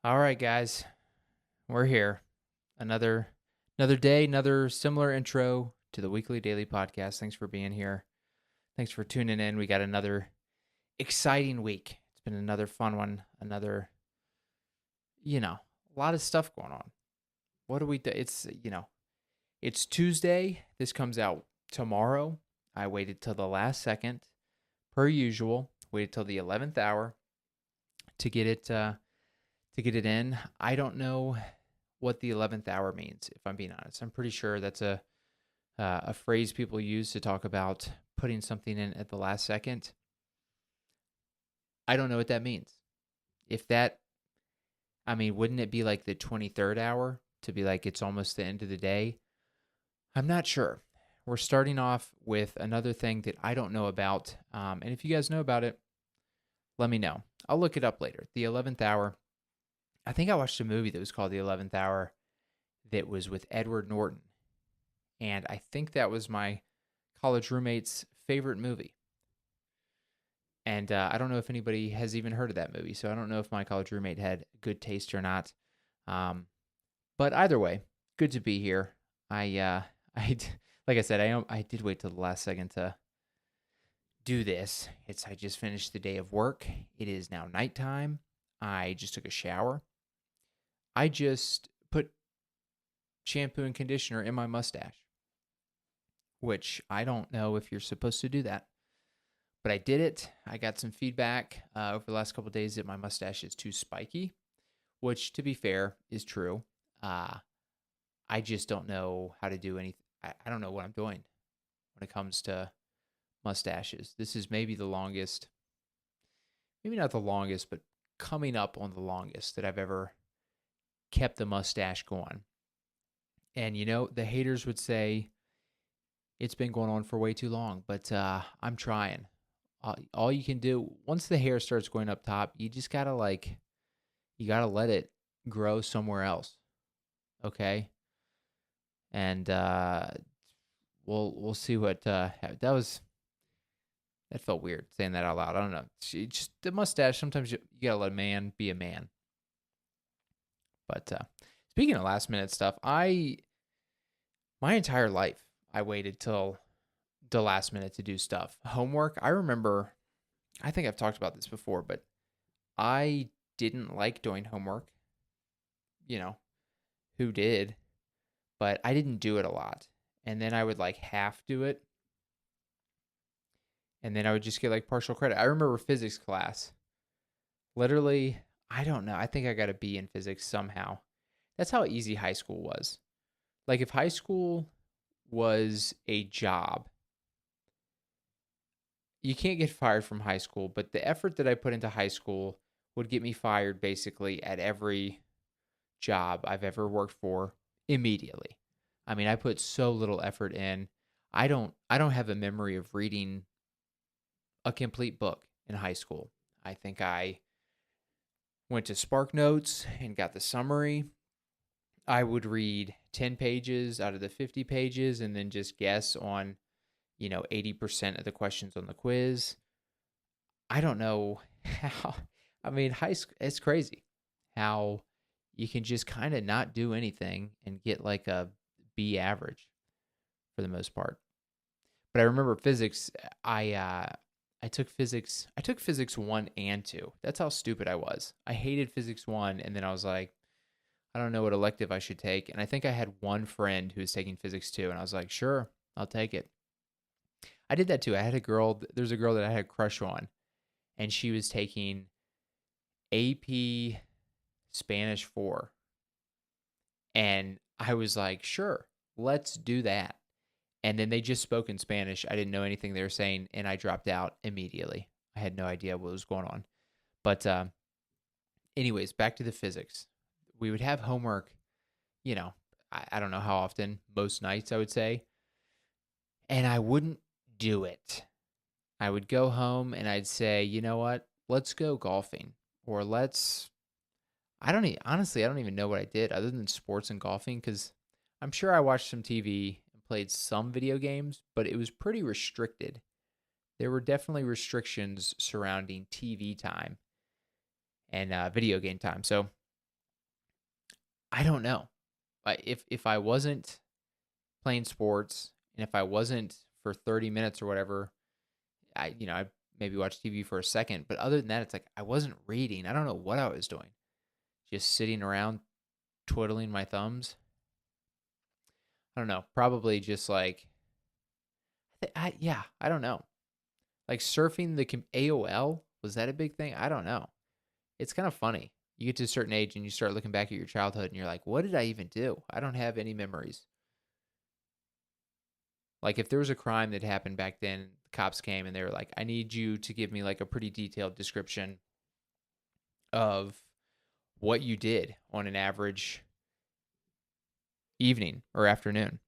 All right, guys, we're here. Another another day, another similar intro to the weekly daily podcast. Thanks for being here. Thanks for tuning in. We got another exciting week. It's been another fun one. A lot of stuff going on. What do we do? It's Tuesday. This comes out tomorrow. I waited till the last second, per usual. Waited till the 11th hour to get it in. I don't know what the 11th hour means, if I'm being honest. I'm pretty sure that's a phrase people use to talk about putting something in at the last second. I don't know what that means. If that, I mean, wouldn't it be like the 23rd hour to be like it's almost the end of the day? I'm not sure. We're starting off with another thing that I don't know about. And if you guys know about it, let me know. I'll look it up later. The 11th hour. I think I watched a movie that was called The 11th Hour that was with Edward Norton. And I think that was my college roommate's favorite movie. And I don't know if anybody has even heard of that movie. So I don't know if my college roommate had good taste or not. Um, but either way, good to be here. I like I said, I did wait till the last second to do this. I just finished the day of work. It is now nighttime. I just took a shower. I just put shampoo and conditioner in my mustache, which I don't know if you're supposed to do that, but I did it. I got some feedback over the last couple of days that my mustache is too spiky, which, to be fair, is true. I just don't know how to do anything. I don't know what I'm doing when it comes to mustaches. This is maybe the longest, maybe not the longest, but coming up on the longest that I've ever kept the mustache going. And the haters would say it's been going on for way too long, but I'm trying. All you can do once the hair starts going up top, you just gotta you gotta let it grow somewhere else, okay? And we'll see what that felt weird saying that out loud. I don't know. Just the mustache. Sometimes you gotta let a man be a man. But speaking of last minute stuff, my entire life I waited till the last minute to do stuff. Homework. I remember. I think I've talked about this before, but I didn't like doing homework. You know, who did? But I didn't do it a lot. And then I would half do it. And then I would just get partial credit. I remember physics class. Literally, I don't know. I think I got a B in physics somehow. That's how easy high school was. If high school was a job, you can't get fired from high school, but the effort that I put into high school would get me fired basically at every job I've ever worked for immediately. I mean, I put so little effort in. I don't have a memory of reading a complete book in high school. I think I went to Spark Notes and got the summary. I would read 10 pages out of the 50 pages and then just guess on 80% of the questions on the quiz. I don't know how. I mean, high school, it's crazy how you can just kind of not do anything and get a B average for the most part. But I remember physics. I took physics. I took physics 1 and 2. That's how stupid I was. I hated physics 1, and then I was like, I don't know what elective I should take. And I think I had one friend who was taking physics 2, and I was like, sure, I'll take it. I did that too. I had a girl. There's a girl that I had a crush on, and she was taking AP Spanish 4. And I was like, sure, let's do that. And then they just spoke in Spanish. I didn't know anything they were saying, and I dropped out immediately. I had no idea what was going on. But anyways, back to the physics. We would have homework, I don't know how often, most nights I would say, and I wouldn't do it. I would go home and I'd say, you know what, let's go golfing, or honestly, I don't even know what I did other than sports and golfing, because I'm sure I watched some TV and played some video games, but it was pretty restricted. There were definitely restrictions surrounding TV time and video game time. So I don't know. If I wasn't playing sports and if I wasn't for 30 minutes or whatever, I maybe watch TV for a second, but other than that, it's like I wasn't reading. I don't know what I was doing. Just sitting around twiddling my thumbs. I don't know. Probably just like I don't know. Like surfing the AOL, was that a big thing? I don't know. It's kind of funny. You get to a certain age and you start looking back at your childhood and you're like, what did I even do? I don't have any memories. Like if there was a crime that happened back then, the cops came and they were like, I need you to give me like a pretty detailed description of what you did on an average evening or afternoon.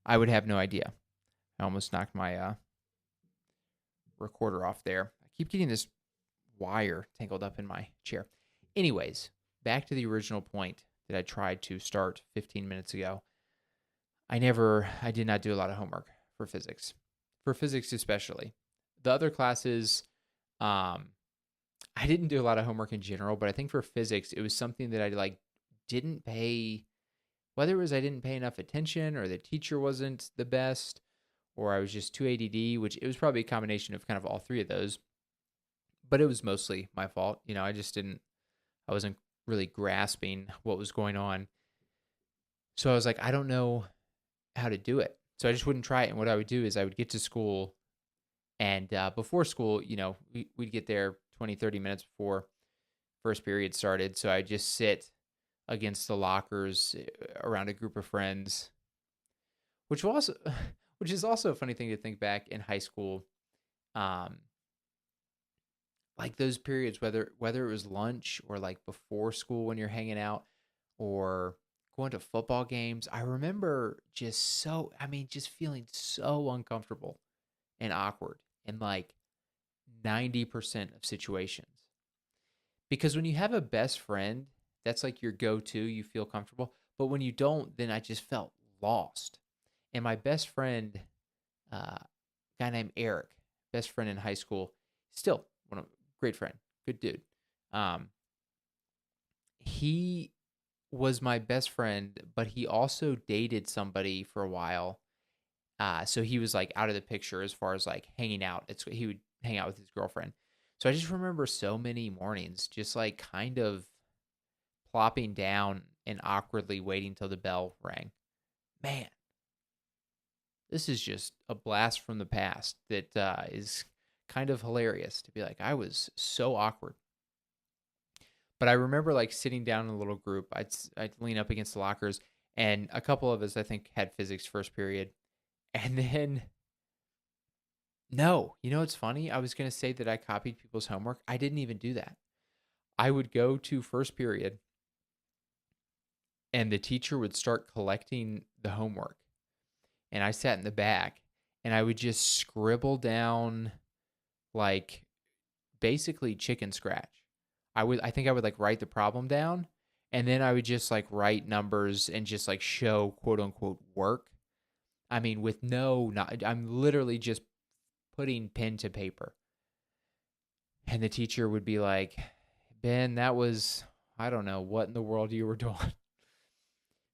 I would have no idea. I almost knocked my recorder off there. I keep getting this wire tangled up in my chair. Anyways, back to the original point that I tried to start 15 minutes ago. I did not do a lot of homework for physics. For physics especially. The other classes, I didn't do a lot of homework in general, but I think for physics, it was something that I didn't pay, whether it was I didn't pay enough attention or the teacher wasn't the best or I was just too ADD, which it was probably a combination of kind of all three of those. But it was mostly my fault. I wasn't really grasping what was going on. So I was like, I don't know how to do it. So I just wouldn't try it. And what I would do is I would get to school and before school, we'd get there 20, 30 minutes before first period started. So I'd just sit against the lockers around a group of friends, which is also a funny thing to think back in high school. Like those periods, whether it was lunch or like before school when you're hanging out or going to football games, I remember just feeling so uncomfortable and awkward in like 90% of situations. Because when you have a best friend, that's like your go-to, you feel comfortable. But when you don't, then I just felt lost. And my best friend, guy named Eric, best friend in high school, still one of great friend, good dude. He was my best friend, but he also dated somebody for a while. So he was like out of the picture as far as like hanging out. He would hang out with his girlfriend. So I just remember so many mornings just like kind of plopping down and awkwardly waiting till the bell rang. Man, this is just a blast from the past that is kind of hilarious to be like, I was so awkward. But I remember like sitting down in a little group. I'd lean up against the lockers, and a couple of us I think had physics first period, and then no, it's funny. I was gonna say that I copied people's homework. I didn't even do that. I would go to first period, and the teacher would start collecting the homework, and I sat in the back, and I would just scribble down like basically chicken scratch. I think I would like write the problem down and then I would just like write numbers and just like show quote unquote work. I mean, with I'm literally just putting pen to paper. And the teacher would be like, Ben, that was, I don't know what in the world you were doing,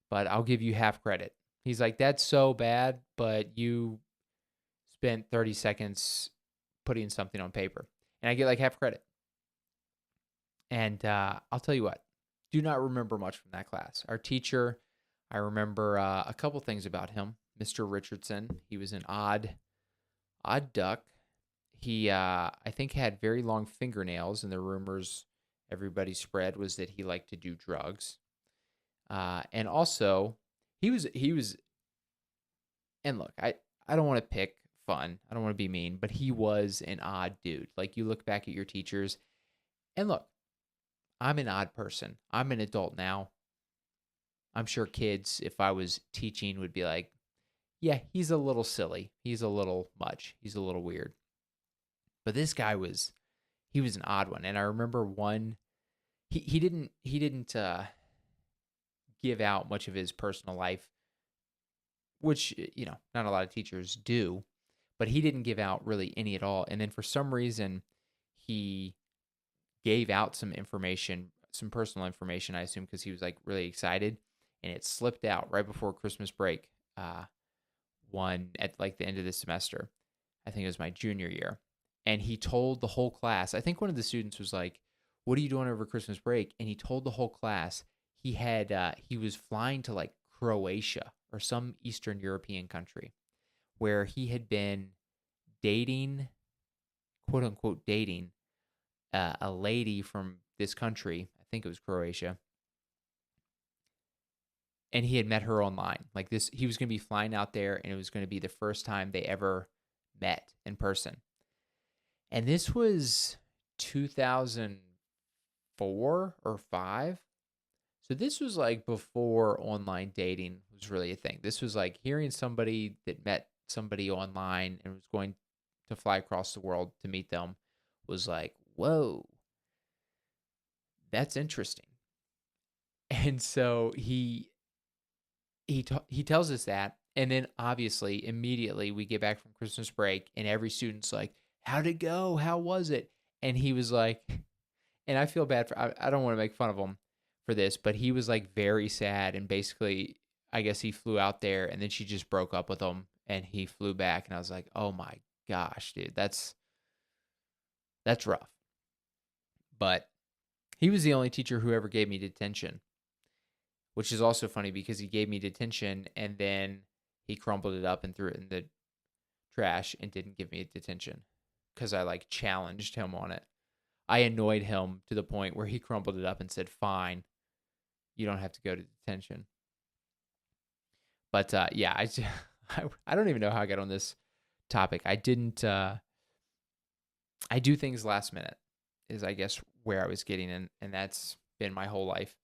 but I'll give you half credit. He's like, that's so bad, but you spent 30 seconds putting something on paper. And I get like half credit. And I'll tell you what, do not remember much from that class. Our teacher, I remember a couple things about him. Mr. Richardson, he was an odd duck. He, I think, had very long fingernails, and the rumors everybody spread was that he liked to do drugs. And also, he was, and look, I don't want to pick fun. I don't want to be mean, but he was an odd dude. Like, you look back at your teachers, and look, I'm an odd person. I'm an adult now. I'm sure kids, if I was teaching, would be like, yeah, he's a little silly. He's a little much. He's a little weird. But this guy he was an odd one. And I remember he didn't give out much of his personal life, which, not a lot of teachers do, but he didn't give out really any at all. And then for some reason, he gave out some information, some personal information, I assume, because he was like really excited, and it slipped out right before Christmas break. One at like the end of the semester. I think it was my junior year. And he told the whole class, I think one of the students was like, "What are you doing over Christmas break?" And he told the whole class he was flying to like Croatia or some Eastern European country where he had been dating, quote unquote, dating a lady from this country. I think it was Croatia. And he had met her online. Like this, he was going to be flying out there, and it was going to be the first time they ever met in person. And this was 2004 or 5. So this was like before online dating was really a thing. This was like hearing somebody that met somebody online and was going to fly across the world to meet them was like, whoa, that's interesting. And so he tells us that, and then obviously immediately we get back from Christmas break, and every student's like, "How'd it go? How was it?" And he was like, and I feel bad for I don't want to make fun of him for this, but he was like very sad, and basically I guess he flew out there, and then she just broke up with him, and he flew back, and I was like, "Oh my gosh, dude, that's rough." But he was the only teacher who ever gave me detention, which is also funny because he gave me detention and then he crumpled it up and threw it in the trash and didn't give me detention because I like challenged him on it. I annoyed him to the point where he crumpled it up and said, "Fine, you don't have to go to detention." But yeah, I don't even know how I got on this topic. I didn't. I do things last minute, is I guess where I was getting, and that's been my whole life.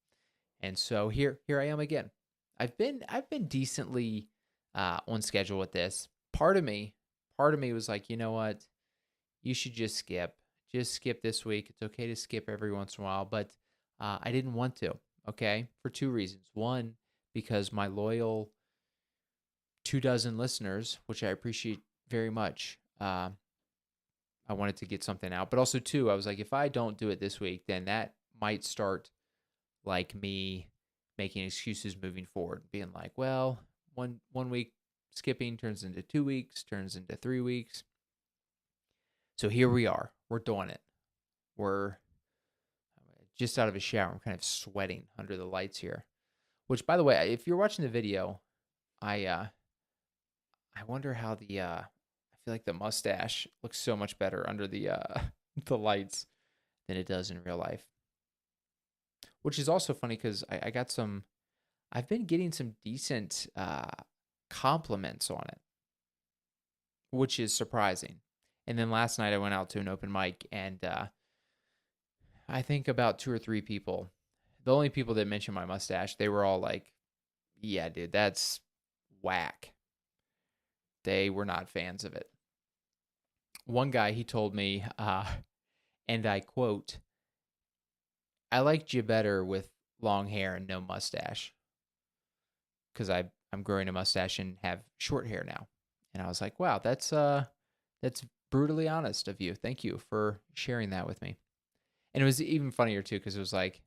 And so here I am again. I've been decently on schedule with this. Part of me was like, you know what, you should just skip. Just skip this week. It's okay to skip every once in a while, but I didn't want to. Okay, for two reasons. One, because my loyal 2 dozen listeners, which I appreciate very much, I wanted to get something out. But also, two, I was like, if I don't do it this week, then that might start like me making excuses moving forward, being like, well, one week skipping turns into 2 weeks, turns into 3 weeks. So here we are. We're doing it. We're just out of a shower. I'm kind of sweating under the lights here. Which, by the way, if you're watching the video, I wonder how I feel like the mustache looks so much better under the the lights than it does in real life. Which is also funny because I've been getting some decent compliments on it, which is surprising. And then last night I went out to an open mic, and I think about 2 or 3 people, the only people that mentioned my mustache, they were all like, "Yeah, dude, that's whack." They were not fans of it. One guy, he told me, and I quote, "I liked you better with long hair and no mustache," because I'm growing a mustache and have short hair now. And I was like, "Wow, that's brutally honest of you. Thank you for sharing that with me." And it was even funnier too because it was like,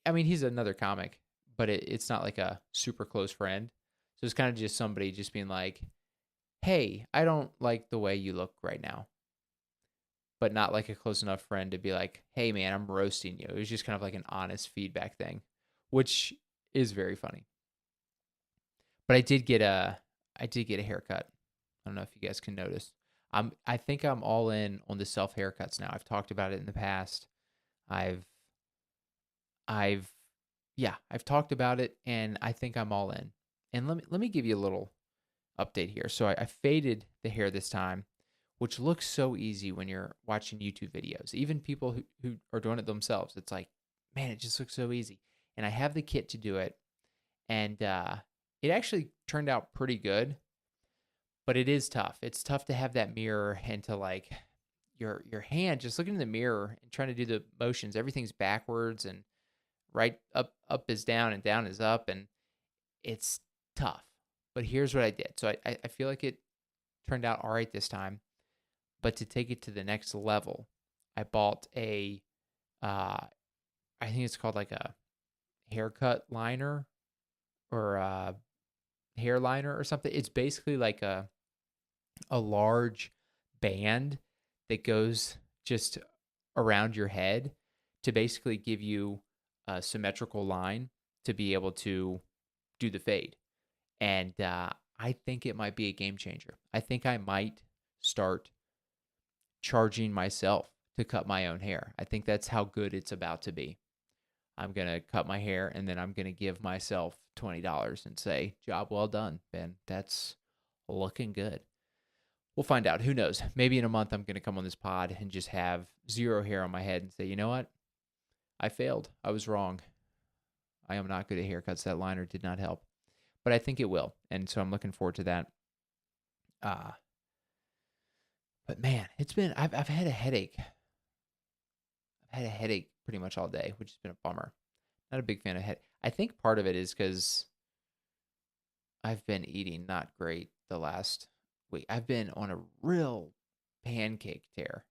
I mean, he's another comic, but it's not like a super close friend. So it's kind of just somebody just being like, "Hey, I don't like the way you look right now," but not like a close enough friend to be like, "Hey, man, I'm roasting you." It was just kind of like an honest feedback thing, which is very funny. But I did get a haircut. I don't know if you guys can notice. I think I'm all in on the self haircuts now. I've talked about it in the past. I've I've yeah, I've talked about it, and I think I'm all in. And let me give you a little update here. So I faded the hair this time, which looks so easy when you're watching YouTube videos. Even people who are doing it themselves, it's like, man, it just looks so easy. And I have the kit to do it, and it actually turned out pretty good. But it is tough. It's tough to have that mirror and to like your hand just looking in the mirror and trying to do the motions. Everything's backwards, and right up is down and down is up, and it's tough. But here's what I did. So I feel like it turned out all right this time. But to take it to the next level, I bought a I think it's called like a haircut liner or a hair liner or something. It's basically like a large band that goes just around your head to basically give you a symmetrical line to be able to do the fade. And I think it might be a game changer. I think I might start charging myself to cut my own hair. I think that's how good it's about to be. I'm going to cut my hair and then I'm going to give myself $20 and say, job well done, Ben. That's looking good. We'll find out. Who knows? Maybe in a month, I'm going to come on this pod and just have zero hair on my head and say, you know what? I failed. I was wrong. I am not good at haircuts. That liner did not help. But I think it will. And so I'm looking forward to that. But man, I've had a headache. I've had a headache pretty much all day, which has been a bummer. Not a big fan of head. I think part of it is because I've been eating not great the last week. I've been on a real pancake tear.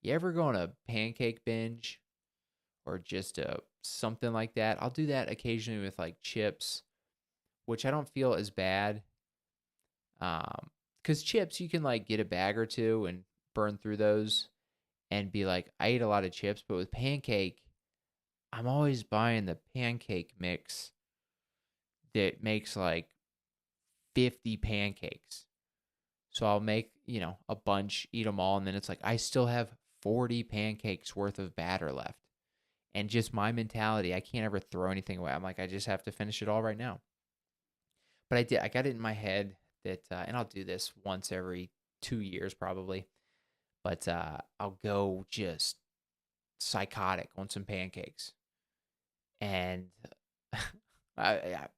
You ever go on a pancake binge or just something like that? I'll do that occasionally with like chips, which I don't feel as bad. Because chips, you can like get a bag or two and burn through those and be like, I ate a lot of chips. But with pancake, I'm always buying the pancake mix that makes like 50 pancakes. So I'll make, a bunch, eat them all, and then it's like I still have 40 pancakes worth of batter left. And just my mentality, I can't ever throw anything away. I'm like, I just have to finish it all right now. But I got it in my head that, and I'll do this once every 2 years probably, but I'll go just psychotic on some pancakes. And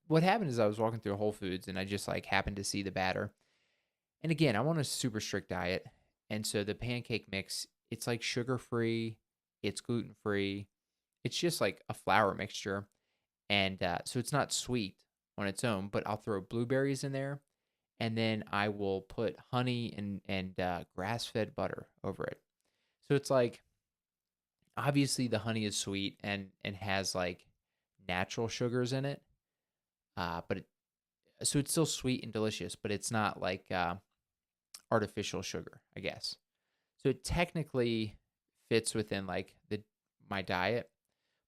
what happened is I was walking through Whole Foods and I just like happened to see the batter. And again, I'm on a super strict diet. And so the pancake mix, it's like sugar free, it's gluten free, it's just like a flour mixture. And so it's not sweet on its own, but I'll throw blueberries in there. And then I will put honey and grass fed butter over it. So it's like, obviously the honey is sweet and has like natural sugars in it. So it's still sweet and delicious, but it's not like artificial sugar, I guess. So it technically fits within like my diet,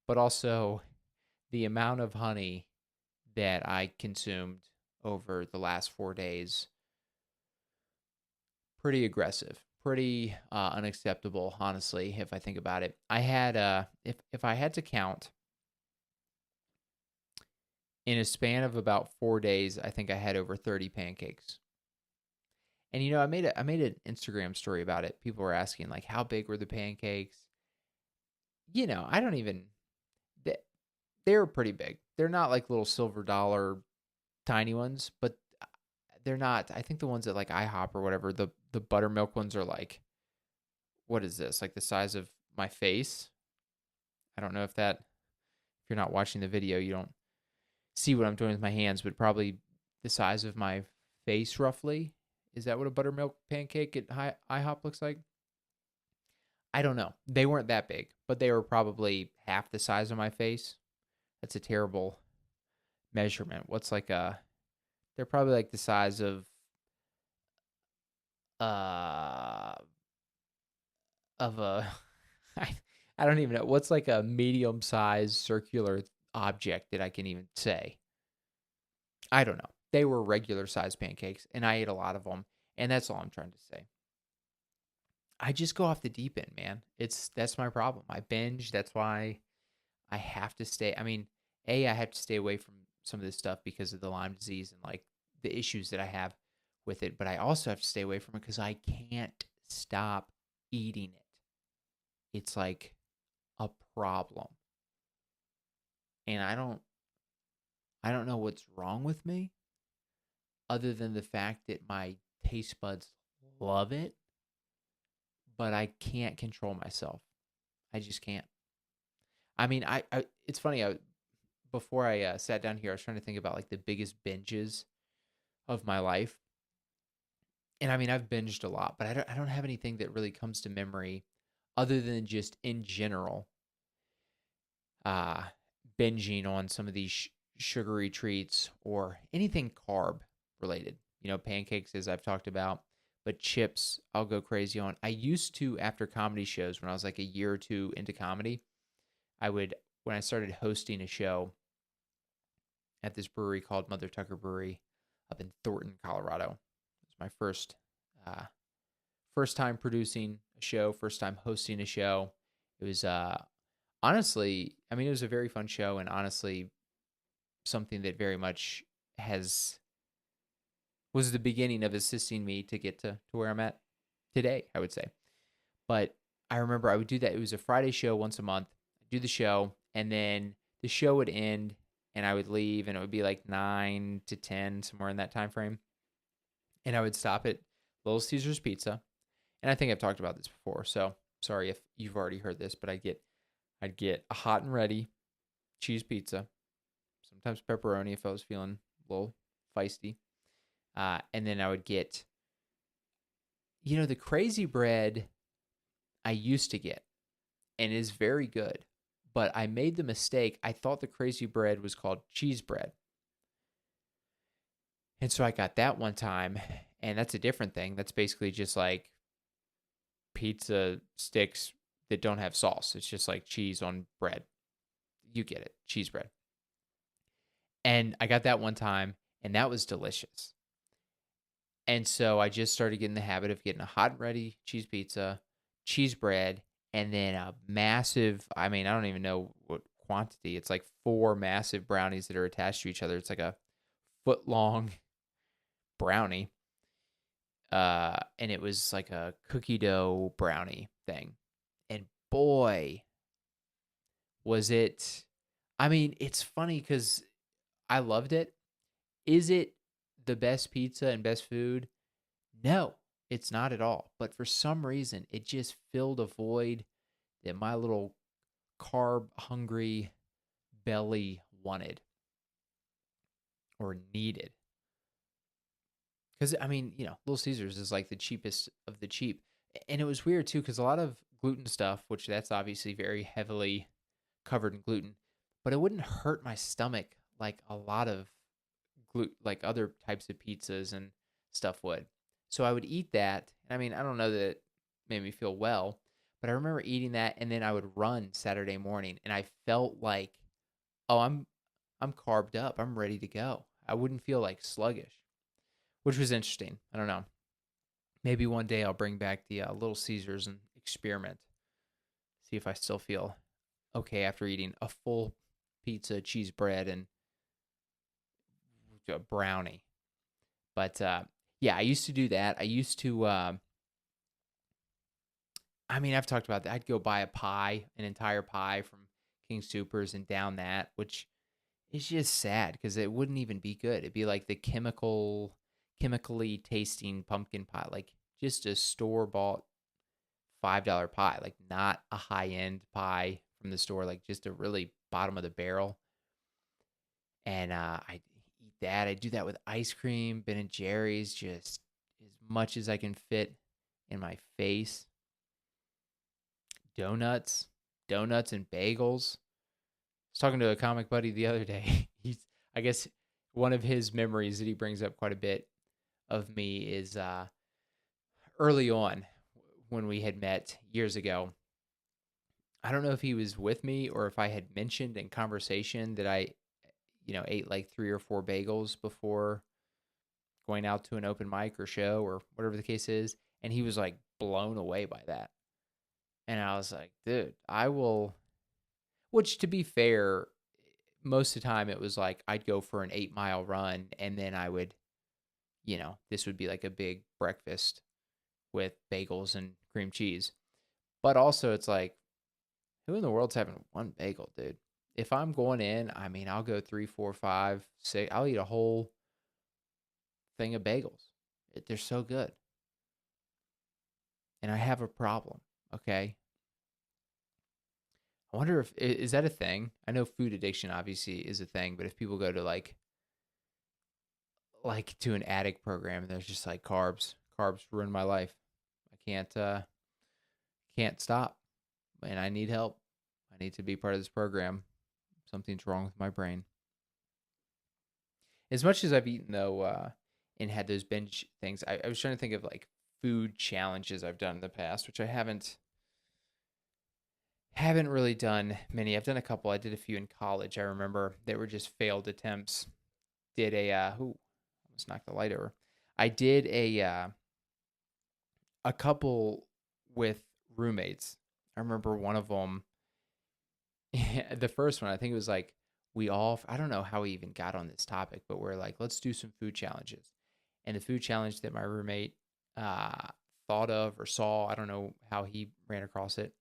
but also the amount of honey that I consumed over the last 4 days, pretty aggressive, pretty unacceptable, honestly, if I think about it. I had if I had to count in a span of about 4 days, I think I had over 30 pancakes. And I made an Instagram story about it. People were asking like, how big were the pancakes? I don't even. They were pretty big. They're not like little silver dollar tiny ones, but they're not. I think the ones at like IHOP or whatever, the buttermilk ones are like, what is this? Like the size of my face. I don't know if you're not watching the video, you don't see what I'm doing with my hands, but probably the size of my face roughly. Is that what a buttermilk pancake at IHOP looks like? I don't know. They weren't that big, but they were probably half the size of my face. That's a terrible measurement. They're probably like the size uh of a I don't even know. What's like a medium sized circular object that I can even say? I don't know. They were regular sized pancakes and I ate a lot of them. And that's all I'm trying to say. I just go off the deep end, man. That's my problem. I binge. That's why I have to stay. I mean, I have to stay away from some of this stuff because of the Lyme disease and like the issues that I have with it. But I also have to stay away from it because I can't stop eating it. It's like a problem. And I don't know what's wrong with me other than the fact that my taste buds love it, but I can't control myself. I just can't. I mean, it's funny. Before I sat down here, I was trying to think about like the biggest binges of my life. And I mean, I've binged a lot, but I don't have anything that really comes to memory other than just in general. uh, binging on some of these sugary treats or anything carb related. Pancakes, as I've talked about, but chips, I'll go crazy on. I used to, after comedy shows, when I was like a year or two into comedy, when I started hosting a show at this brewery called Mother Tucker Brewery up in Thornton, Colorado. It was my uh, first time producing a show, first time hosting a show. It was honestly, I mean, it was a very fun show, and honestly, something that very much has was the beginning of assisting me to get to where I'm at today, I would say. But I remember I would do that. It was a Friday show once a month. I'd do the show, and then the show would end, and I would leave, and it would be like 9 to 10, somewhere in that time frame. And I would stop at Little Caesars Pizza, and I think I've talked about this before. So sorry if you've already heard this, but I'd get a hot and ready cheese pizza, sometimes pepperoni if I was feeling a little feisty, and then I would get, the crazy bread I used to get, and is very good. But I made the mistake. I thought the crazy bread was called cheese bread. And so I got that one time, and that's a different thing. That's basically just like pizza sticks that don't have sauce. It's just like cheese on bread. You get it, cheese bread. And I got that one time, and that was delicious. And so I just started getting the habit of getting a hot and ready cheese pizza, cheese bread, and then a massive, I mean, I don't even know what quantity. It's like 4 massive brownies that are attached to each other. It's like a foot long brownie. And it was like a cookie dough brownie thing. And boy, was it, I mean, it's funny because I loved it. Is it the best pizza and best food? No, it's not at all. But for some reason, it just filled a void that my little carb hungry belly wanted or needed. Because, I mean, Little Caesars is like the cheapest of the cheap. And it was weird too, because a lot of gluten stuff, which that's obviously very heavily covered in gluten, but it wouldn't hurt my stomach like a lot of like other types of pizzas and stuff would. So I would eat that. I mean, I don't know that it made me feel well, but I remember eating that, and then I would run Saturday morning, and I felt like, oh, I'm carved up. I'm ready to go. I wouldn't feel like sluggish, which was interesting. I don't know. Maybe one day I'll bring back the Little Caesars and experiment. See if I still feel okay after eating a full pizza, cheese bread, and a brownie. But yeah, I used to do that. I used to. I mean, I've talked about that. I'd go buy a pie, an entire pie from King Supers, and down that, which is just sad because it wouldn't even be good. It'd be like the chemically tasting pumpkin pie, like just a store bought $5 pie, like not a high end pie from the store, like just a really bottom of the barrel. And I eat that. I do that with ice cream, Ben and Jerry's, just as much as I can fit in my face. Donuts, donuts and bagels. I was talking to a comic buddy the other day. I guess one of his memories that he brings up quite a bit of me is early on when we had met years ago. I don't know if he was with me or if I had mentioned in conversation that I, ate like 3 or 4 bagels before going out to an open mic or show or whatever the case is. And he was like blown away by that. And I was like, dude, I will. Which, to be fair, most of the time it was like I'd go for an 8 mile run, and then I would, this would be like a big breakfast with bagels and cream cheese. But also, it's like, who in the world's having one bagel, dude? If I'm going in, I mean, I'll go 3, 4, 5, 6. I'll eat a whole thing of bagels. They're so good. And I have a problem, okay? I wonder if is that a thing? I know food addiction obviously is a thing, but if people go to like to an addict program and there's just like carbs ruin my life. I can't stop, and I need help. I need to be part of this program. Something's wrong with my brain. As much as I've eaten though, and had those binge things, I was trying to think of like food challenges I've done in the past, which I haven't really done many. I've done a couple. I did a few in college. I remember they were just failed attempts. Did a almost knocked the light over. I did a couple with roommates. I remember one of them. The first one, I think it was like I don't know how we even got on this topic, but we're like, let's do some food challenges. And the food challenge that my roommate uh, thought of or saw, I don't know how he ran across it,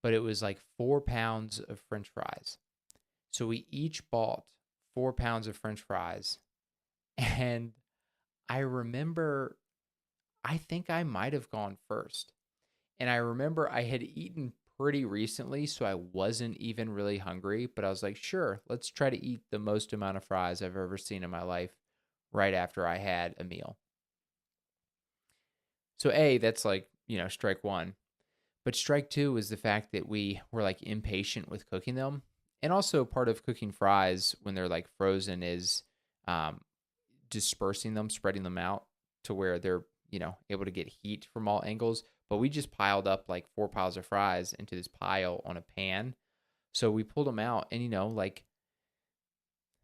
but it was like 4 pounds of French fries. So we each bought 4 pounds of French fries. And I remember, I think I might have gone first. And I remember I had eaten pretty recently, so I wasn't even really hungry, but I was like, sure, let's try to eat the most amount of fries I've ever seen in my life right after I had a meal. So, that's like, strike one. But strike two was the fact that we were like impatient with cooking them. And also, part of cooking fries when they're like frozen is um, dispersing them, spreading them out to where they're, able to get heat from all angles. But we just piled up like 4 piles of fries into this pile on a pan. So we pulled them out, and like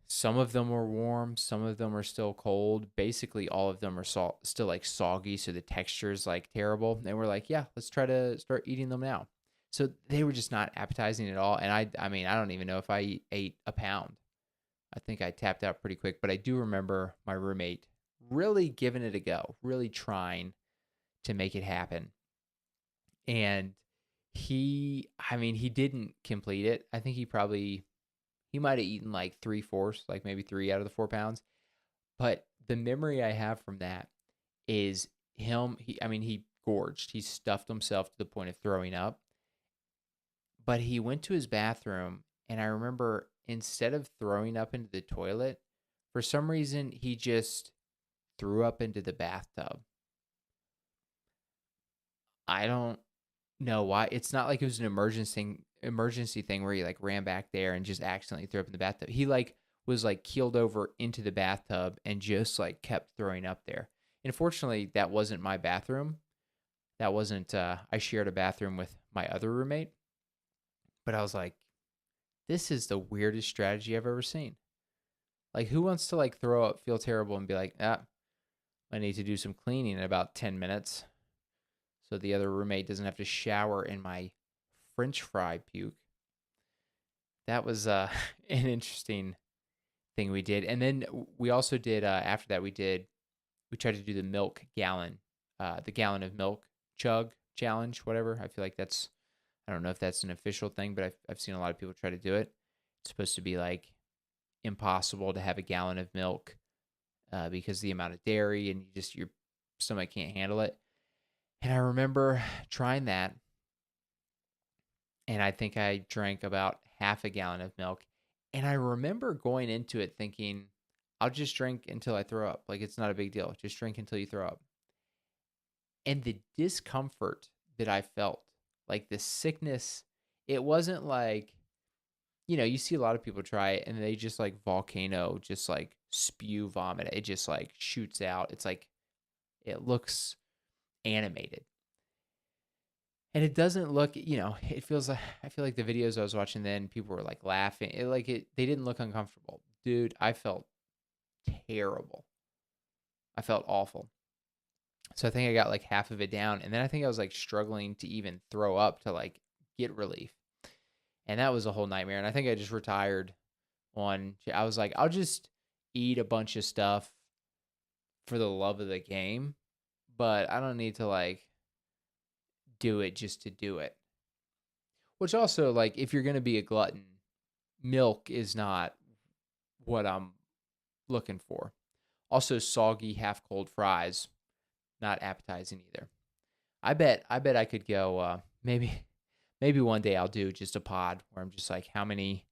some of them were warm, some of them are still cold. Basically, all of them are still like soggy, so the texture is like terrible. And we're like, yeah, let's try to start eating them now. So they were just not appetizing at all. And I mean, I don't even know if I ate a pound. I think I tapped out pretty quick, but I do remember my roommate really giving it a go, really trying to make it happen. And he didn't complete it. I think he might have eaten like 3/4, like maybe 3 out of the 4 pounds. But the memory I have from that is him. He gorged. He stuffed himself to the point of throwing up. But he went to his bathroom, and I remember instead of throwing up into the toilet, for some reason he just threw up into the bathtub. I don't know why. It's not like it was an emergency thing where he like ran back there and just accidentally threw up in the bathtub. He like was like keeled over into the bathtub and just like kept throwing up there. And fortunately, that wasn't my bathroom. That wasn't I shared a bathroom with my other roommate. But I was like, this is the weirdest strategy I've ever seen. Like, who wants to like throw up, feel terrible, and be like, I need to do some cleaning in about 10 minutes so the other roommate doesn't have to shower in my French fry puke. That was an interesting thing we did. And then we also did, after that, we tried to do the milk gallon, the gallon of milk chug challenge, whatever. I feel like I don't know if that's an official thing, but I've seen a lot of people try to do it. It's supposed to be like impossible to have a gallon of milk because the amount of dairy and your stomach can't handle it. And I remember trying that, and I think I drank about half a gallon of milk. And I remember going into it thinking, I'll just drink until I throw up. Like, it's not a big deal. Just drink until you throw up. And the discomfort that I felt, like the sickness, it wasn't like, you see a lot of people try it and they just like volcano, just like spew vomit. It just like shoots out. It's like, it looks animated. And it doesn't look, it feels like, I feel like the videos I was watching then, people were like laughing. They didn't look uncomfortable. Dude, I felt terrible. I felt awful. So I think I got like half of it down. And then I think I was like struggling to even throw up to like get relief. And that was a whole nightmare. And I think I just retired I was like, I'll just eat a bunch of stuff for the love of the game, but I don't need to like do it just to do it. Which also, like, if you're going to be a glutton, milk is not what I'm looking for. Also, soggy, half cold fries, not appetizing either. I bet I could go. Maybe one day I'll do just a pod where I'm just like, how many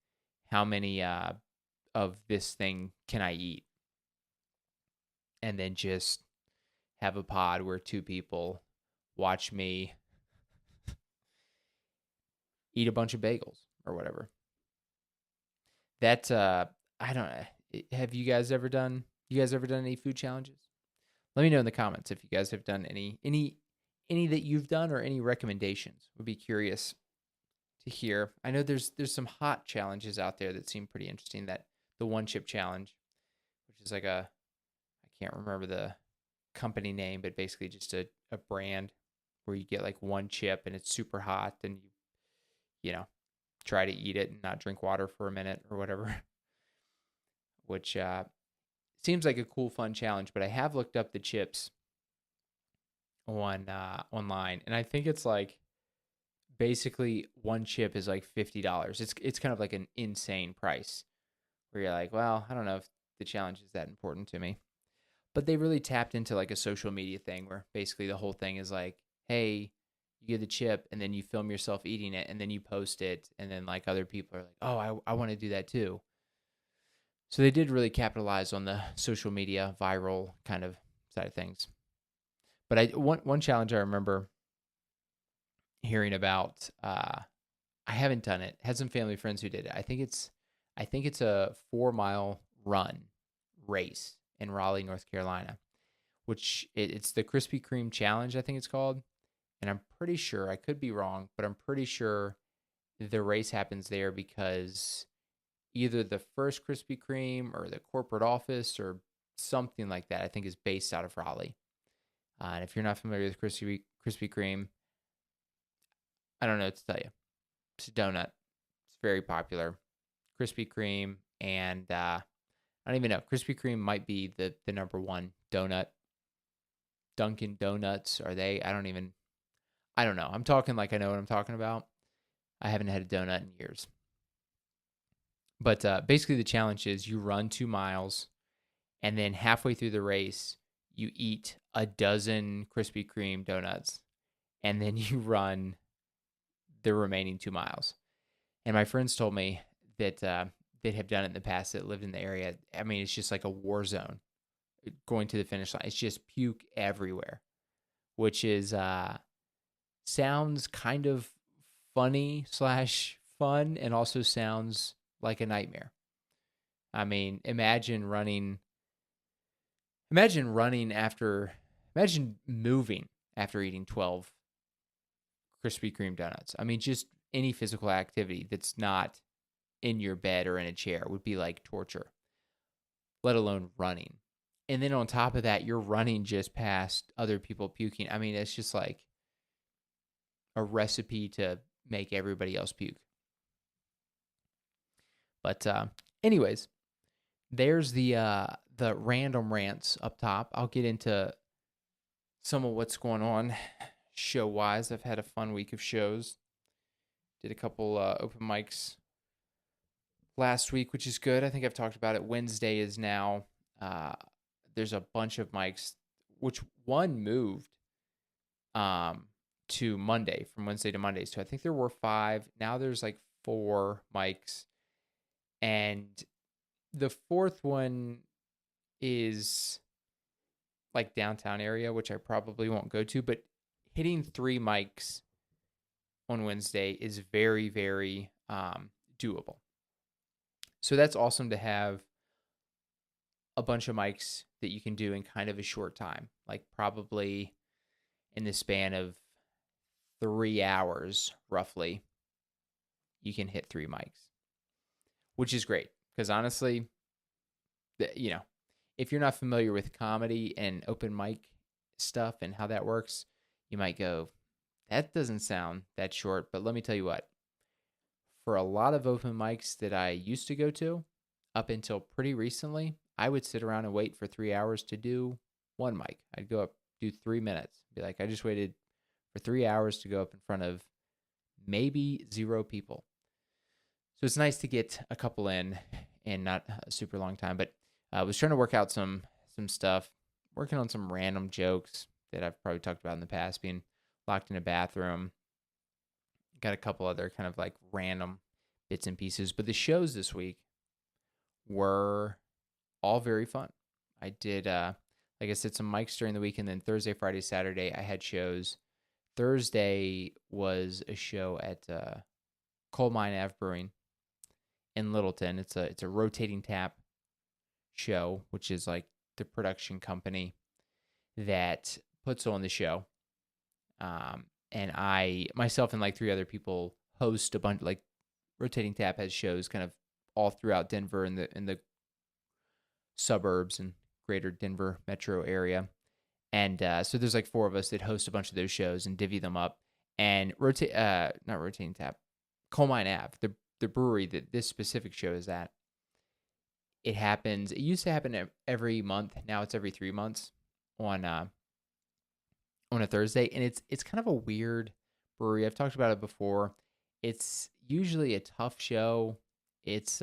of this thing can I eat, and then just have a pod where two people watch me eat a bunch of bagels or whatever. That I don't know. Have you guys ever done any food challenges? Let me know in the comments if you guys have done any that you've done or any recommendations. Would be curious to hear. I know there's some hot challenges out there that seem pretty interesting. That the one chip challenge, which is like I can't remember the company name, but basically just a brand where you get like one chip and it's super hot and you know, try to eat it and not drink water for a minute or whatever, which seems like a cool, fun challenge. But I have looked up the chips on online, and I think it's like basically one chip is like $50. It's kind of like an insane price where you're like, well, I don't know if the challenge is that important to me. But they really tapped into like a social media thing where basically the whole thing is like, hey, you get the chip and then you film yourself eating it and then you post it and then like other people are like, oh, I want to do that too. So they did really capitalize on the social media viral kind of side of things. But one challenge I remember hearing about, I haven't done it. Had some family friends who did it. I think it's a 4 mile run race in Raleigh, North Carolina, which it's the Krispy Kreme Challenge, I think it's called. And I'm pretty sure, I could be wrong, but I'm pretty sure the race happens there because either the first Krispy Kreme or the corporate office or something like that, I think is based out of Raleigh. And if you're not familiar with Krispy Kreme, I don't know what to tell you. It's a donut. It's very popular. Krispy Kreme and I don't even know. Krispy Kreme might be the number one donut. Dunkin' Donuts, are they? I don't know. I'm talking like I know what I'm talking about. I haven't had a donut in years. But basically the challenge is you run 2 miles and then halfway through the race, you eat a dozen Krispy Kreme donuts and then you run the remaining 2 miles. And my friends told me that they have done it in the past that lived in the area. I mean, it's just like a war zone going to the finish line. It's just puke everywhere, which is sounds kind of funny / fun and also sounds like a nightmare. I mean, imagine moving after eating 12 Krispy Kreme donuts. I mean, just any physical activity that's not in your bed or in a chair would be like torture, let alone running. And then on top of that, you're running just past other people puking. I mean, it's just like a recipe to make everybody else puke. But anyways, there's the random rants up top. I'll get into some of what's going on show-wise. I've had a fun week of shows. Did a couple open mics last week, which is good. I think I've talked about it. Wednesday is now, there's a bunch of mics, which one moved to Monday, from Wednesday to Monday. So I think there were 5. Now there's like 4 mics. And the 4th one is like downtown area, which I probably won't go to, but hitting 3 mics on Wednesday is very, very doable. So that's awesome to have a bunch of mics that you can do in kind of a short time, like probably in the span of 3 hours, roughly, you can hit 3 mics, which is great. Because honestly, if you're not familiar with comedy and open mic stuff and how that works, you might go, that doesn't sound that short. But let me tell you what, for a lot of open mics that I used to go to, up until pretty recently, I would sit around and wait for 3 hours to do one mic. I'd go up, do 3 minutes. Be like, I just waited for 3 hours to go up in front of maybe 0 people. So it's nice to get a couple in not a super long time. But I was trying to work out some stuff, working on some random jokes that I've probably talked about in the past, being locked in a bathroom. Got a couple other kind of like random bits and pieces. But the shows this week were all very fun. I did, like I said, some mics during the week, and then Thursday, Friday, Saturday, I had shows. Thursday was a show at Coal Mine Ave Brewing in Littleton. It's a rotating tap show, which is like the production company that puts on the show. And I myself and like three other people host a bunch. Like rotating tap has shows kind of all throughout Denver and the suburbs and greater Denver metro area. And so there's like four of us that host a bunch of those shows and divvy them up. And not rotating tap, Coal Mine Ave, the brewery that this specific show is at. It happens. It used to happen every month. Now it's every 3 months on a Thursday, and it's kind of a weird brewery. I've talked about it before. It's usually a tough show. It's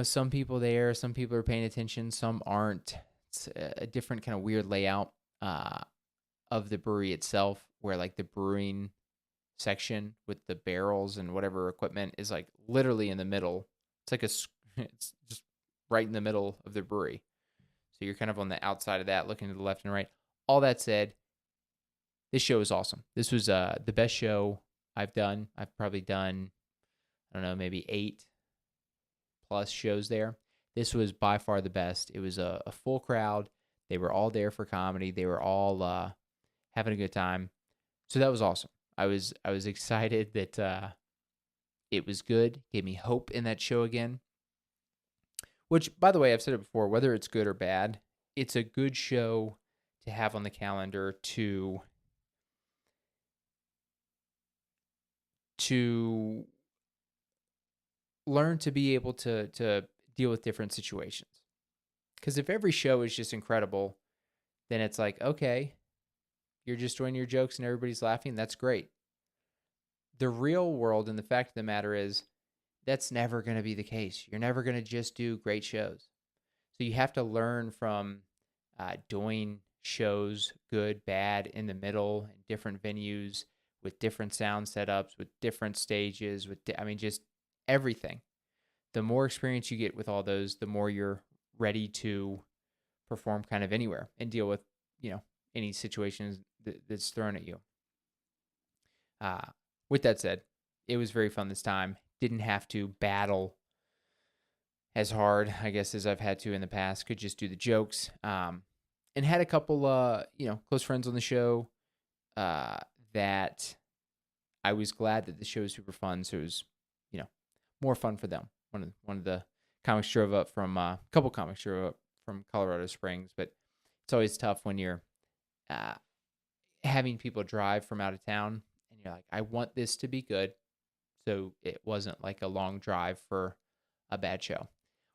some people there, some people are paying attention, some aren't. It's a different kind of weird layout of the brewery itself, where like the brewing section with the barrels and whatever equipment is like literally in the middle. It's like it's just right in the middle of the brewery. So you're kind of on the outside of that, looking to the left and right. All that said, this show is awesome. This was the best show I've done. I've probably done, I don't know, maybe 8+ shows there. This was by far the best. It was a full crowd. They were all there for comedy. They were all having a good time. So that was awesome. I was excited that it was good. Gave me hope in that show again. Which, by the way, I've said it before, whether it's good or bad, it's a good show to have on the calendar to learn to be able to deal with different situations. Because if every show is just incredible, then it's like, okay, you're just doing your jokes and everybody's laughing. That's great. The real world and the fact of the matter is that's never going to be the case. You're never going to just do great shows. So you have to learn from doing shows, good, bad, in the middle, in different venues, with different sound setups, with different stages, just everything. The more experience you get with all those, the more you're ready to perform kind of anywhere and deal with, any situations that's thrown at you. With that said, it was very fun this time. Didn't have to battle as hard, I guess, as I've had to in the past. Could just do the jokes. And had a couple, close friends on the show that I was glad that the show was super fun. So it was, more fun for them. One of the comics drove up from, a couple comics drove up from Colorado Springs, but it's always tough when you're having people drive from out of town and you're like, I want this to be good. So it wasn't like a long drive for a bad show,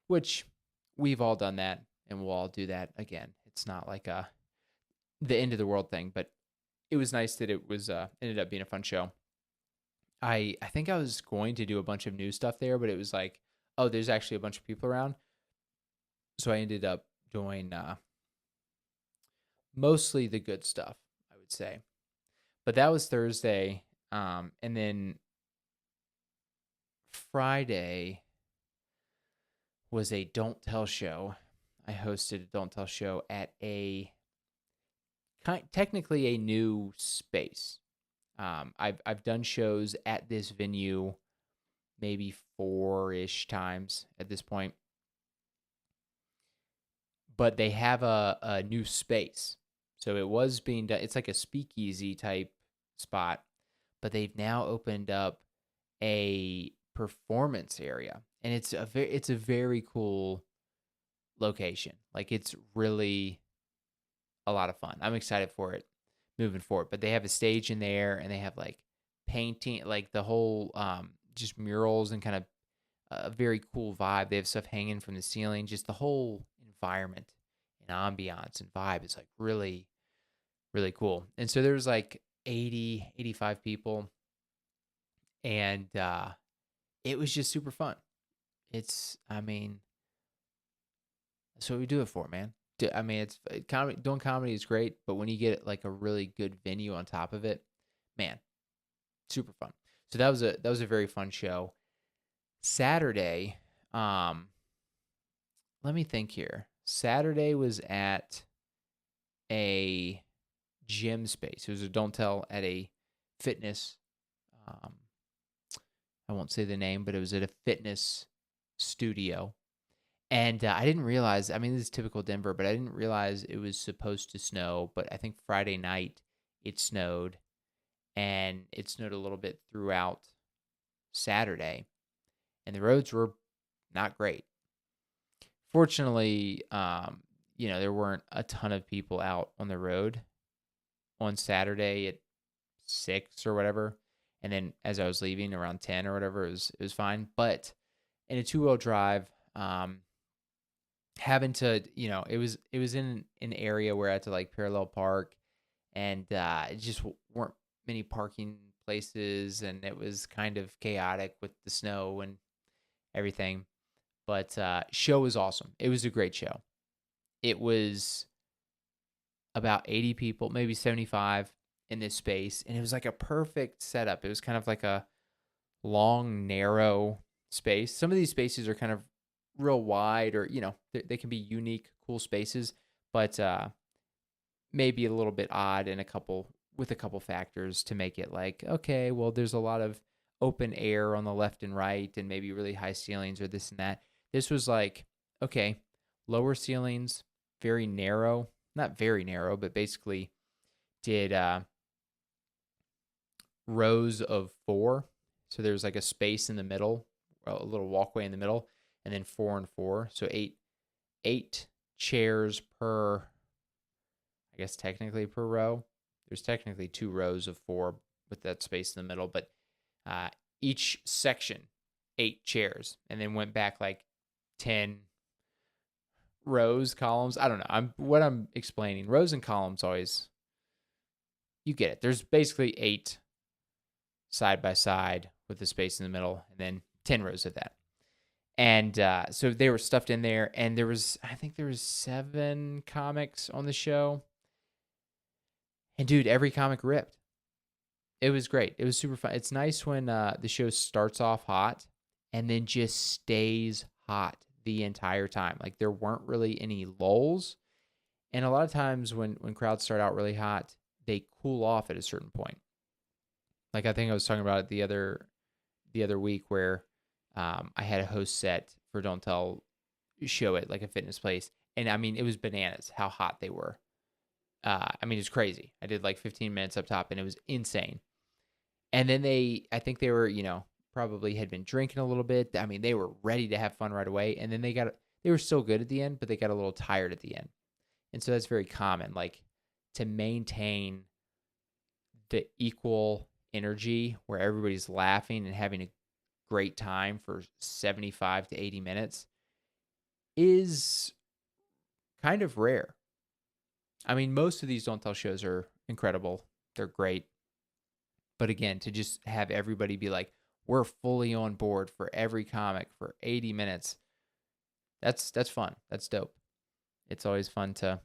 which we've all done that and we'll all do that again. It's not like the end of the world thing, but it was nice that it was ended up being a fun show. I think I was going to do a bunch of new stuff there, but it was like, oh, there's actually a bunch of people around. So I ended up doing mostly the good stuff, I would say. But that was Thursday. And then Friday was a Don't Tell show. I hosted a Don't Tell show at technically a new space. I've done shows at this venue maybe 4-ish times at this point, but they have a new space. So it was being done. It's like a speakeasy type spot, but they've now opened up a performance area, and it's a very cool location. Like it's really a lot of fun. I'm excited for it moving forward. But they have a stage in there, and they have like painting, like the whole just murals and kind of a very cool vibe. They have stuff hanging from the ceiling. Just the whole environment and ambiance and vibe is like really, really cool. And so there's like 80, 85 people, and it was just super fun. That's what we do it for, man. It's comedy. Doing comedy is great, but when you get like a really good venue on top of it, man, super fun. So that was a very fun show. Saturday, let me think here. Saturday was at a gym space. It was a Don't Tell at a fitness I won't say the name, but it was at a fitness studio. And I didn't realize, I mean, this is typical Denver, but I didn't realize it was supposed to snow. But I think Friday night it snowed, and it snowed a little bit throughout Saturday, and the roads were not great. Fortunately, there weren't a ton of people out on the road on Saturday at 6 or whatever. And then as I was leaving around 10 or whatever, it was fine. But in a two-wheel drive, having to, it was in an area where I had to like parallel park, and it just weren't many parking places, and it was kind of chaotic with the snow and everything. But show was awesome. It was a great show. It was about 80 people, maybe 75 in this space, and it was like a perfect setup. It was kind of like a long, narrow space. Some of these spaces are kind of real wide, or they can be unique, cool spaces, but maybe a little bit odd in with a couple factors to make it like, okay, well, there's a lot of open air on the left and right, and maybe really high ceilings or this and that. This was like, okay, lower ceilings, very narrow, not very narrow, but basically did rows of 4. So there's like a space in the middle, a little walkway in the middle, and then 4 and 4. So eight chairs per, I guess technically per row. There's technically 2 rows of 4 with that space in the middle, but each section, 8 chairs, and then went back like 10 rows, columns. I don't know. I'm explaining. Rows and columns always, you get it. There's basically 8 side by side with the space in the middle, and then 10 rows of that. And so they were stuffed in there, and I think there was 7 comics on the show. And dude, every comic ripped. It was great. It was super fun. It's nice when the show starts off hot and then just stays hot the entire time. Like there weren't really any lulls. And a lot of times when crowds start out really hot, they cool off at a certain point. Like I think I was talking about it the other week where I had a host set for Don't Tell show at like a fitness place. And I mean, it was bananas how hot they were. I mean, it's crazy. I did like 15 minutes up top, and it was insane. And then I think they were, probably had been drinking a little bit. I mean, they were ready to have fun right away. And then they were still good at the end, but they got a little tired at the end. And so that's very common, like to maintain the equal energy where everybody's laughing and having a great time for 75 to 80 minutes is kind of rare. I mean, most of these Don't Tell shows are incredible. They're great. But again, to just have everybody be like, we're fully on board for every comic for 80 minutes, that's fun. That's dope. It's always fun to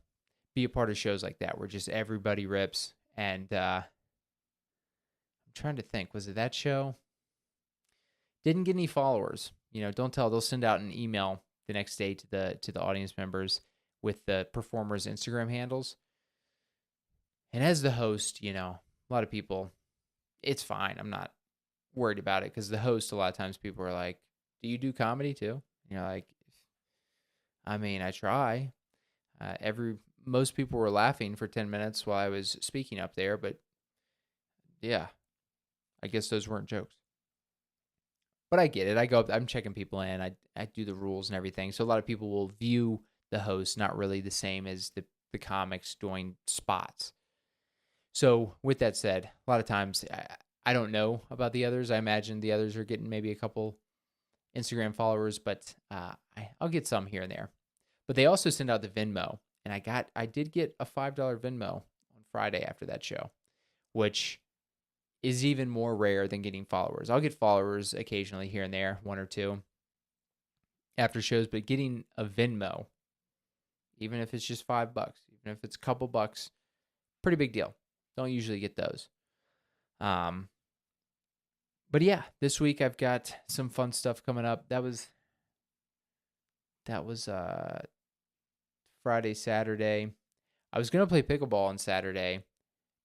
be a part of shows like that where just everybody rips. And I'm trying to think, was it that show? Didn't get any followers. Don't Tell, they'll send out an email the next day to the audience members with the performers' Instagram handles. And as the host, a lot of people, it's fine. I'm not worried about it because the host, a lot of times people are like, do you do comedy too? And you're like, I mean, I try. Most people were laughing for 10 minutes while I was speaking up there, but yeah, I guess those weren't jokes. But I get it. I go up, I'm checking people in. I do the rules and everything. So a lot of people will view the host not really the same as the comics doing spots. So with that said, a lot of times I don't know about the others. I imagine the others are getting maybe a couple Instagram followers, but I'll get some here and there. But they also send out the Venmo, and I did get a $5 Venmo on Friday after that show, which is even more rare than getting followers. I'll get followers occasionally here and there, 1 or 2 after shows, but getting a Venmo, even if it's just $5, even if it's a couple bucks, pretty big deal. Don't usually get those. But yeah, this week I've got some fun stuff coming up. That was Friday, Saturday. I was going to play pickleball on Saturday,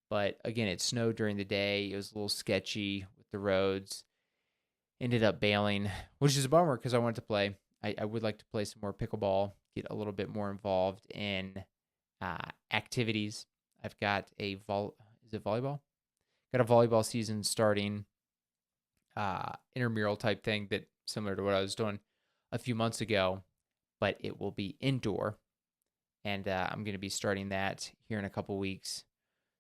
but again, it snowed during the day. It was a little sketchy with the roads. ended up bailing, which is a bummer because I wanted to play. I would like to play some more pickleball, get a little bit more involved in activities. I've got is it volleyball? Got a volleyball season starting, intramural type thing that similar to what I was doing a few months ago, but it will be indoor, and I'm going to be starting that here in a couple weeks.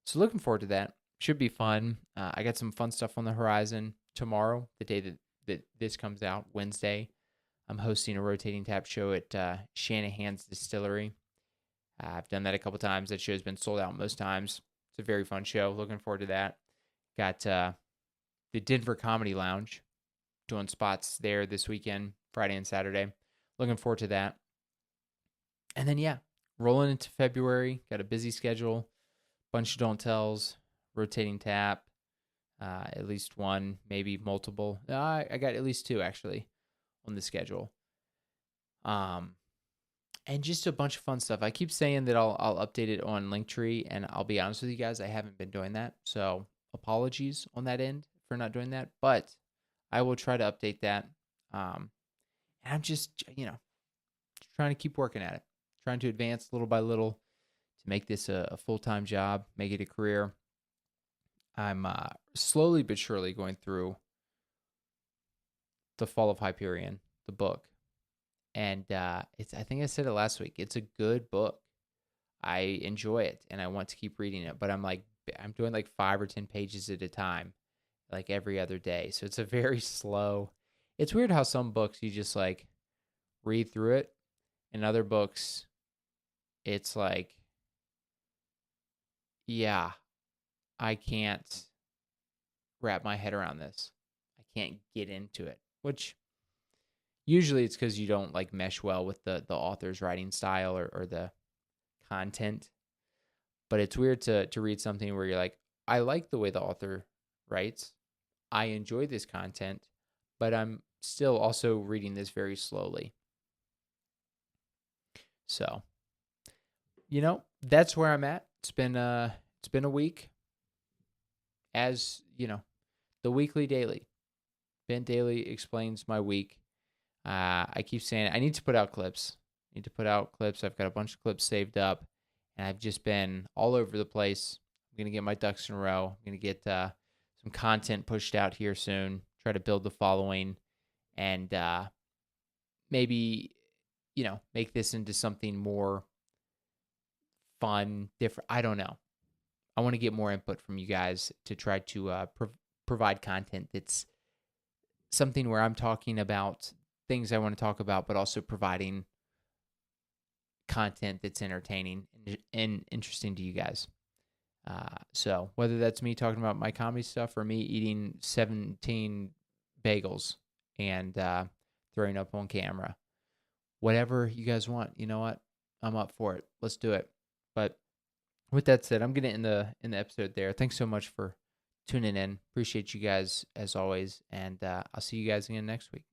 So looking forward to that. Should be fun. I got some fun stuff on the horizon tomorrow, the day that this comes out, Wednesday. I'm hosting a rotating tap show at Shanahan's Distillery. I've done that a couple times. That show's been sold out most times. It's a very fun show. Looking forward to that. Got the Denver Comedy Lounge doing spots there this weekend, Friday and Saturday. Looking forward to that. And then, yeah, rolling into February. Got a busy schedule. Bunch of don't tells, rotating tap, at least one, maybe multiple. I got at least two, actually, on the schedule. And just a bunch of fun stuff. I keep saying that I'll update it on Linktree, and I'll be honest with you guys, I haven't been doing that. So apologies on that end for not doing that, but I will try to update that. And I'm just trying to keep working at it, trying to advance little by little to make this a full-time job, make it a career. I'm slowly but surely going through The Fall of Hyperion, the book. And I think I said it last week. It's a good book. I enjoy it, and I want to keep reading it. But I'm doing like 5 or 10 pages at a time, like every other day. So it's a very slow. It's weird how some books you just like read through it, and other books, it's like, yeah, I can't wrap my head around this. I can't get into it, which usually it's because you don't like mesh well with the author's writing style or the content. But it's weird to read something where you're like, I like the way the author writes. I enjoy this content, but I'm still also reading this very slowly. So, that's where I'm at. It's been a week. As the weekly daily. Ben Dailey explains my week. I keep saying I need to put out clips. I've got a bunch of clips saved up, and I've just been all over the place. I'm going to get my ducks in a row. I'm going to get some content pushed out here soon, try to build the following, and maybe, make this into something more fun, different. I don't know. I want to get more input from you guys to try to provide content that's something where I'm talking about things I want to talk about, but also providing content that's entertaining and interesting to you guys. So whether that's me talking about my comedy stuff or me eating 17 bagels and throwing up on camera, whatever you guys want, you know what? I'm up for it. Let's do it. But with that said, I'm going to end the episode there. Thanks so much for tuning in. Appreciate you guys as always. And I'll see you guys again next week.